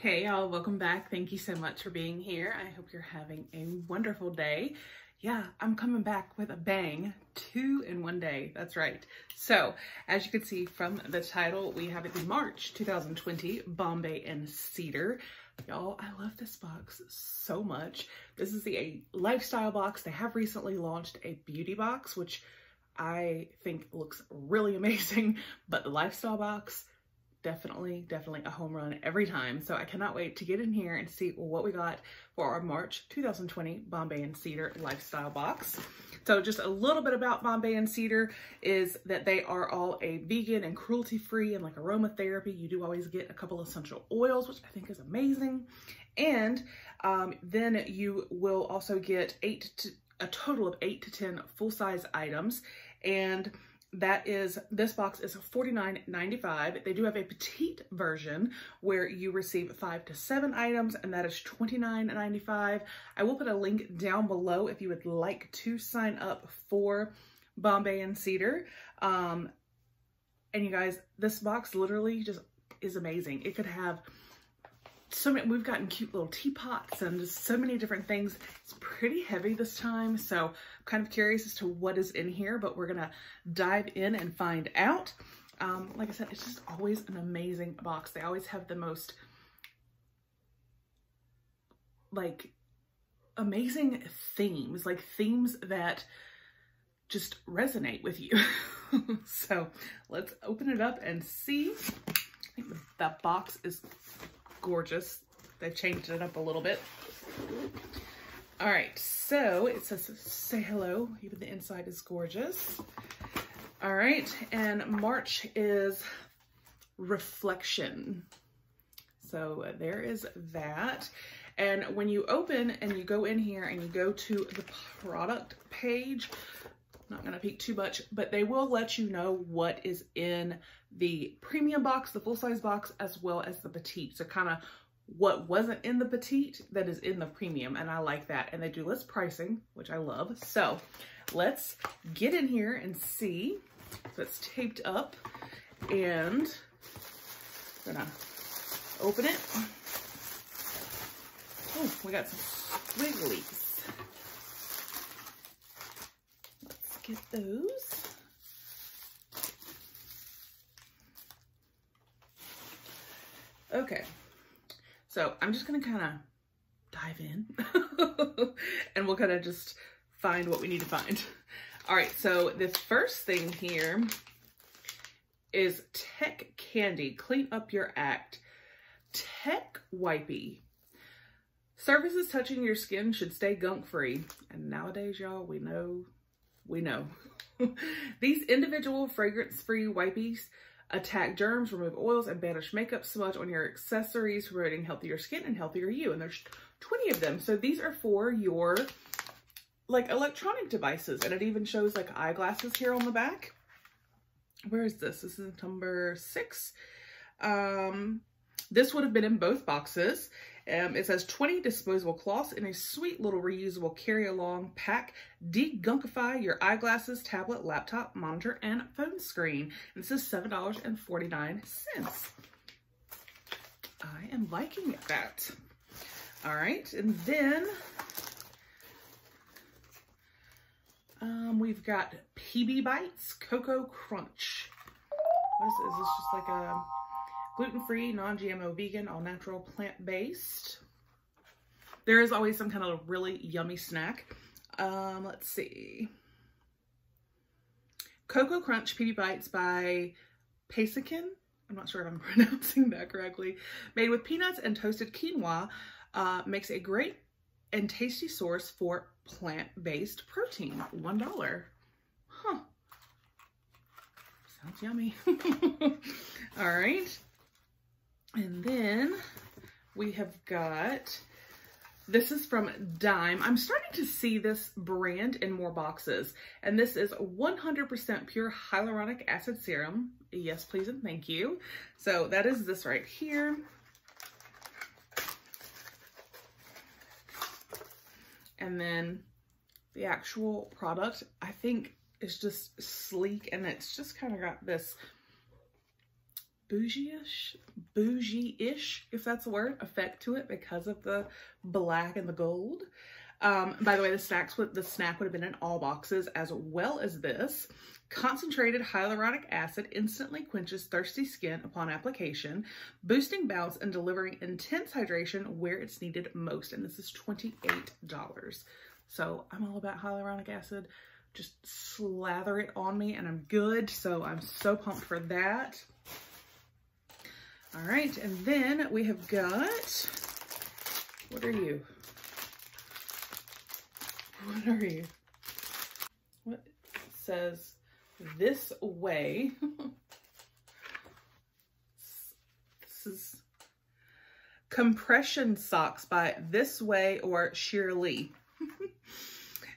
Hey y'all, welcome back. Thank you so much for being here. I hope you're having a wonderful day. Yeah, I'm coming back with a bang, 2 in 1 day. That's right. So as you can see from the title, we have the March 2020 Bombay and Cedar. Y'all, I love this box so much. This is a lifestyle box. They have recently launched a beauty box, which I think looks really amazing, but the lifestyle box, definitely a home run every time. So I cannot wait to get in here and see what we got for our March 2020 Bombay and Cedar lifestyle box. So just a little bit about Bombay and Cedar is that they are all a vegan and cruelty free and like aromatherapy. You do always get a couple essential oils, which I think is amazing. And then you will also get a total of 8 to 10 full-size items. And this box is $49.95. They do have a petite version where you receive 5 to 7 items, and that is $29.95. I will put a link down below if you would like to sign up for Bombay and Cedar. And you guys, this box literally just is amazing. It could have so many, we've gotten cute little teapots and just so many different things. It's pretty heavy this time, so I'm kind of curious as to what is in here, but we're gonna dive in and find out. Like I said, it's just always an amazing box. They always have the most like amazing themes, like themes that just resonate with you. So let's open it up and see. I think that box is gorgeous. They've changed it up a little bit. All right, so it says say hello. Even the inside is gorgeous. All right, and March is reflection. So there is that. And when you open and you go in here and you go to the product page, I'm not gonna peek too much, but they will let you know what is in the premium box, the full-size box, as well as the petite. So kind of what wasn't in the petite that is in the premium, and I like that. And they do list pricing, which I love. So let's get in here and see. So it's taped up, and I'm gonna open it. Oh, we got some squigglies. Let's get those. Okay, so I'm just gonna kind of dive in and we'll kind of just find what we need to find. All right, so this first thing here is Tech Candy, Clean Up Your Act. Tech Wipey. Surfaces touching your skin should stay gunk-free. And nowadays, y'all, we know. These individual fragrance-free wipies attack germs, remove oils, and banish makeup smudge on your accessories, promoting healthier skin and healthier you. And there's 20 of them. So these are for your like electronic devices. And it even shows like eyeglasses here on the back. Where is this? This is number 6. This would have been in both boxes. It says 20 disposable cloths in a sweet little reusable carry-along pack. De-gunkify your eyeglasses, tablet, laptop, monitor, and phone screen. And this is $7.49. I am liking that. All right, and then we've got PB Bites Cocoa Crunch. What is this? Is this just like a gluten-free, non-GMO, vegan, all-natural, plant-based? There is always some kind of really yummy snack. Let's see. Cocoa Crunch PB Bites by Paisikin. I'm not sure if I'm pronouncing that correctly. Made with peanuts and toasted quinoa, makes a great and tasty source for plant-based protein. $1. Huh. Sounds yummy. All right. And then we have got, this is from Dime. I'm starting to see this brand in more boxes. And this is 100% pure hyaluronic acid serum. Yes, please and thank you. So that is this right here. And then the actual product, I think, is just sleek, and it's just kind of got this bougie-ish, if that's a word, effect to it because of the black and the gold. By the way, the snack would have been in all boxes, as well as this. Concentrated hyaluronic acid instantly quenches thirsty skin upon application, boosting bounce and delivering intense hydration where it's needed most. And this is $28. So I'm all about hyaluronic acid. Just slather it on me and I'm good. So I'm so pumped for that. All right, and then we have got, what are you? What are you? What says This Way? This is compression socks by This Way or Shirley.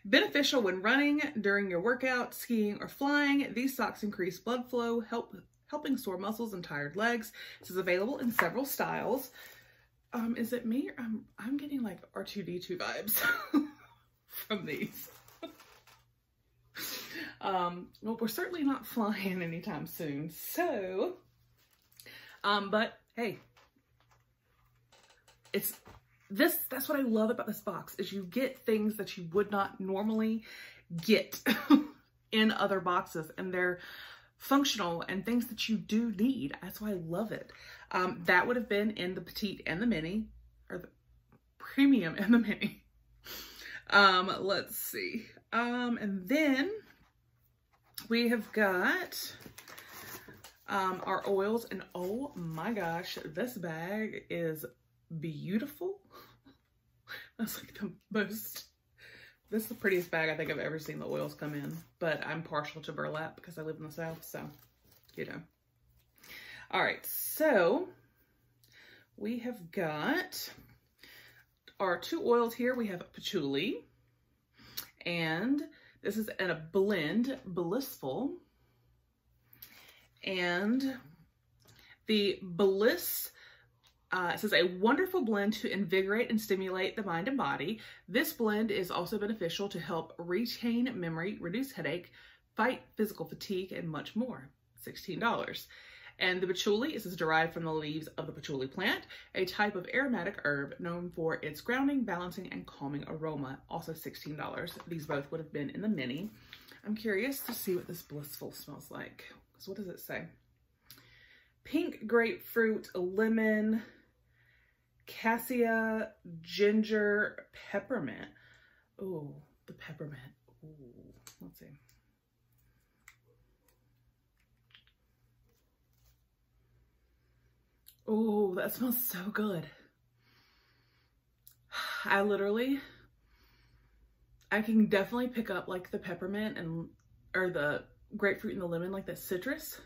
Beneficial when running, during your workout, skiing, or flying. These socks increase blood flow, helping sore muscles and tired legs. This is available in several styles. Is it me? Or I'm getting like R2-D2 vibes from these. Well, we're certainly not flying anytime soon. So, but hey, that's what I love about this box, is you get things that you would not normally get in other boxes, and they're functional and things that you do need. That's why I love it. That would have been in the petite and the mini, or the premium and the mini. Let's see. And then we have got our oils, and oh my gosh, this bag is beautiful. That's like this is the prettiest bag I think I've ever seen the oils come in, but I'm partial to burlap because I live in the South, so, you know. All right, so we have got our two oils here. We have patchouli, and this is in a blend, Blissful, and the Bliss, it says a wonderful blend to invigorate and stimulate the mind and body. This blend is also beneficial to help retain memory, reduce headache, fight physical fatigue, and much more. $16. And the patchouli is derived from the leaves of the patchouli plant, a type of aromatic herb known for its grounding, balancing, and calming aroma. Also $16. These both would have been in the mini. I'm curious to see what this Blissful smells like. So what does it say? Pink grapefruit, lemon, cassia, ginger, peppermint. Oh, the peppermint. Ooh, let's see. Oh, that smells so good. I can definitely pick up like the peppermint or the grapefruit and the lemon, like the citrus,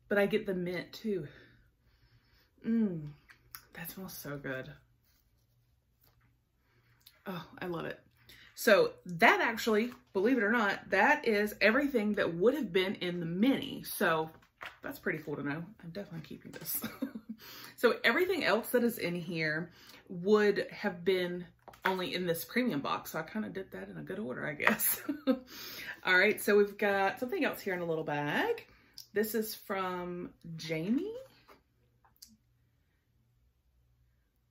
but I get the mint too. That smells so good. Oh, I love it. So that actually, believe it or not, that is everything that would have been in the mini. So that's pretty cool to know. I'm definitely keeping this. So everything else that is in here would have been only in this premium box. So I kind of did that in a good order, I guess. All right, so we've got something else here in a little bag. This is from Jamie.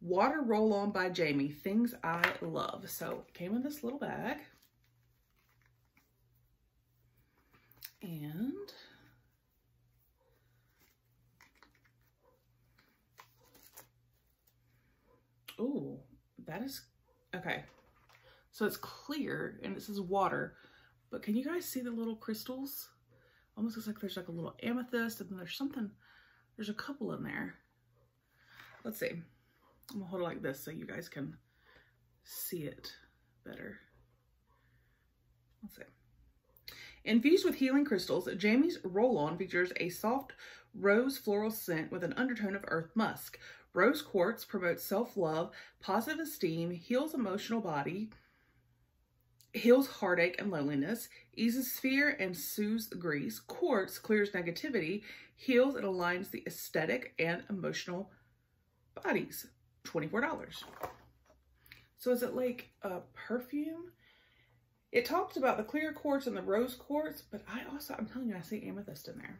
Water Roll-On by Jamie, things I love. So it came in this little bag. And oh, that is, okay. So it's clear and it says water, but can you guys see the little crystals? Almost looks like there's like a little amethyst, and then there's a couple in there. Let's see. I'm gonna hold it like this so you guys can see it better. Let's see. Infused with healing crystals, Jamie's Roll-On features a soft rose floral scent with an undertone of earth musk. Rose quartz promotes self-love, positive esteem, heals emotional body, heals heartache and loneliness, eases fear and soothes grief. Quartz clears negativity, heals and aligns the aesthetic and emotional bodies. $24. So is it like a perfume? It talks about the clear quartz and the rose quartz, but I'm telling you, I see amethyst in there.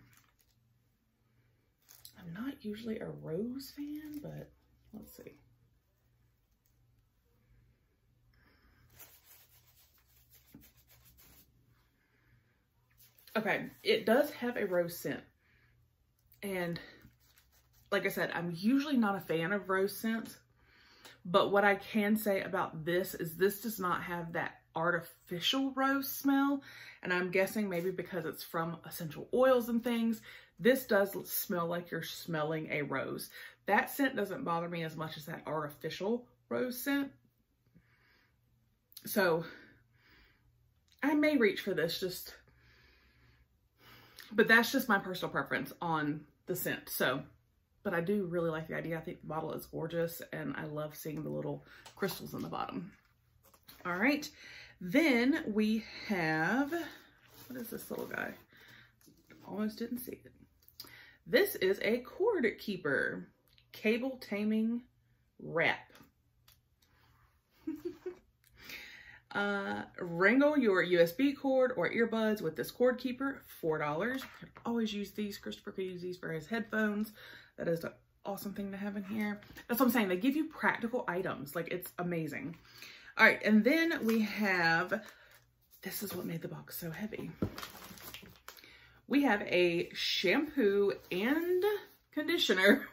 I'm not usually a rose fan, but let's see. Okay, it does have a rose scent. And like I said, I'm usually not a fan of rose scents, but what I can say about this is this does not have that artificial rose smell. And I'm guessing maybe because it's from essential oils and things, this does smell like you're smelling a rose. That scent doesn't bother me as much as that artificial rose scent. So I may reach for this, but that's just my personal preference on the scent. So, but I do really like the idea. I think the bottle is gorgeous and I love seeing the little crystals in the bottom. All right. Then we have, what is this little guy? Almost didn't see it. This is a cord keeper, cable taming wrap. Wrangle your USB cord or earbuds with this cord keeper, $4. You could always use these. Christopher could use these for his headphones. That is an awesome thing to have in here. That's what I'm saying. They give you practical items. Like, it's amazing. All right. And then we have, this is what made the box so heavy. We have a shampoo and conditioner.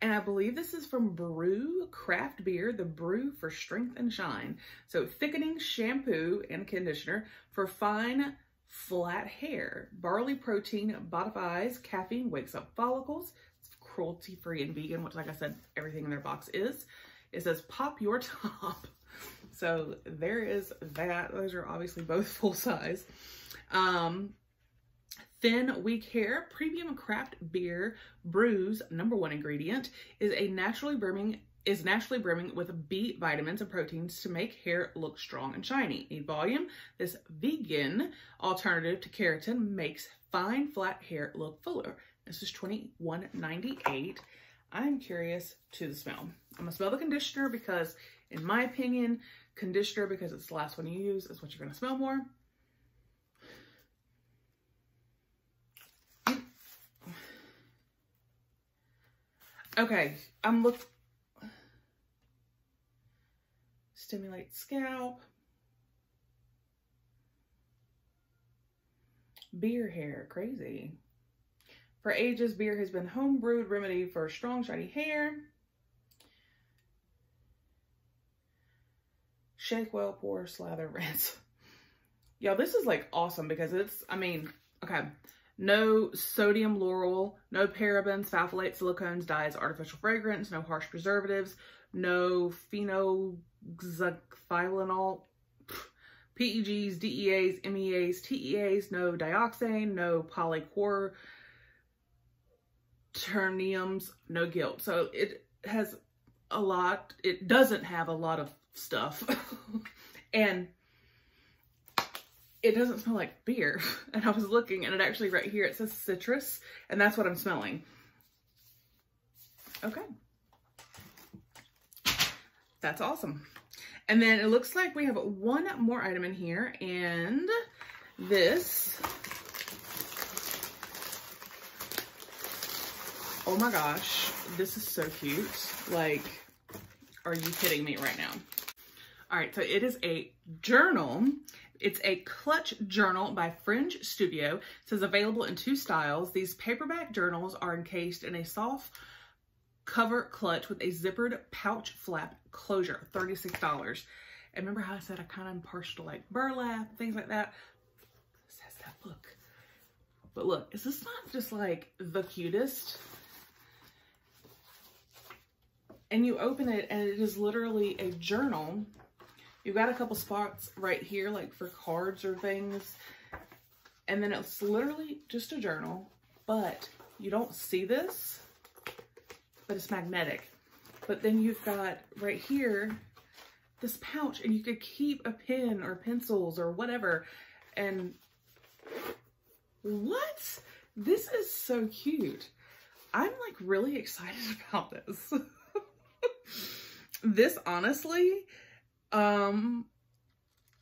And I believe this is from Brew Craft Beer, the Brew for Strength and Shine. So thickening shampoo and conditioner for fine, flat hair. Barley protein modifies caffeine, wakes up follicles. It's cruelty-free and vegan, which, like I said, everything in their box is. It says pop your top. So there is that. Those are obviously both full size. Thin Weak Hair Premium Craft Beer Brew's #1 ingredient is naturally brimming with B vitamins and proteins to make hair look strong and shiny. Need volume? This vegan alternative to keratin makes fine flat hair look fuller. This is $21.98. I'm curious to the smell. I'm gonna smell the conditioner because, in my opinion, conditioner, because it's the last one you use, is what you're gonna smell more. Okay, stimulate scalp. Beer hair, crazy. For ages, beer has been home brewed remedy for strong, shiny hair. Shake well, pour, slather, rinse. Y'all, this is like awesome because it's, I mean, okay. No sodium lauryl, no parabens, phthalates, silicones, dyes, artificial fragrance, no harsh preservatives, no phenoxyethanol, PEGs, DEAs, MEAs, TEAs, no dioxane, no polyquaterniums, no guilt. So it has a lot, it doesn't have a lot of stuff. And it doesn't smell like beer. And I was looking and it actually right here, it says citrus, and that's what I'm smelling. Okay. That's awesome. And then it looks like we have one more item in here, and this, oh my gosh, this is so cute. Like, are you kidding me right now? All right, so it is a journal. It's a clutch journal by Fringe Studio. It says available in 2 styles. These paperback journals are encased in a soft cover clutch with a zippered pouch flap closure, $36. And remember how I said I kind of am partial to like burlap, things like that? This has that look. But look, is this not just like the cutest? And you open it and it is literally a journal. You've got a couple spots right here, like for cards or things. And then it's literally just a journal, but you don't see this, but it's magnetic. But then you've got right here, this pouch, and you could keep a pen or pencils or whatever. And what? This is so cute. I'm like really excited about this. This honestly, I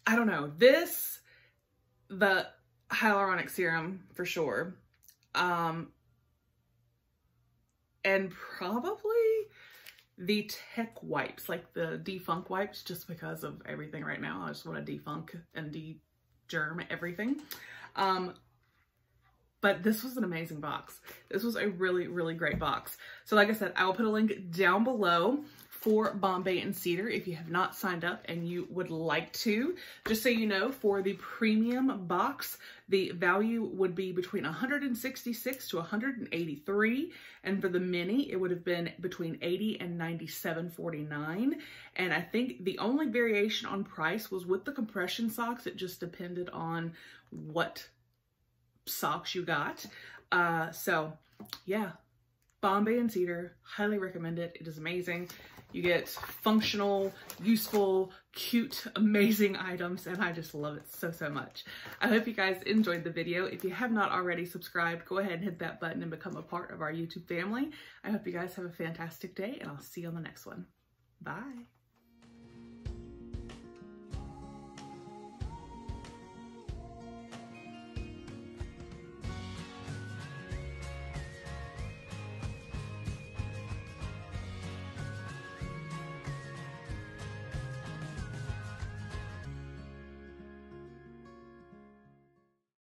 don't know. This, the hyaluronic serum for sure. and probably the tech wipes, like the defunk wipes, just because of everything right now. I just want to defunk and de-germ everything. But this was an amazing box. This was a really, really great box. So like I said, I will put a link down below for Bombay and Cedar if you have not signed up and you would like to. Just so you know, for the premium box, the value would be between $166 to $183, and for the mini, it would have been between $80 and $97.49. And I think the only variation on price was with the compression socks. It just depended on what socks you got. So yeah, Bombay and Cedar, highly recommend it. It is amazing. You get functional, useful, cute, amazing items, and I just love it so, so much. I hope you guys enjoyed the video. If you have not already subscribed, go ahead and hit that button and become a part of our YouTube family. I hope you guys have a fantastic day, and I'll see you on the next one. Bye.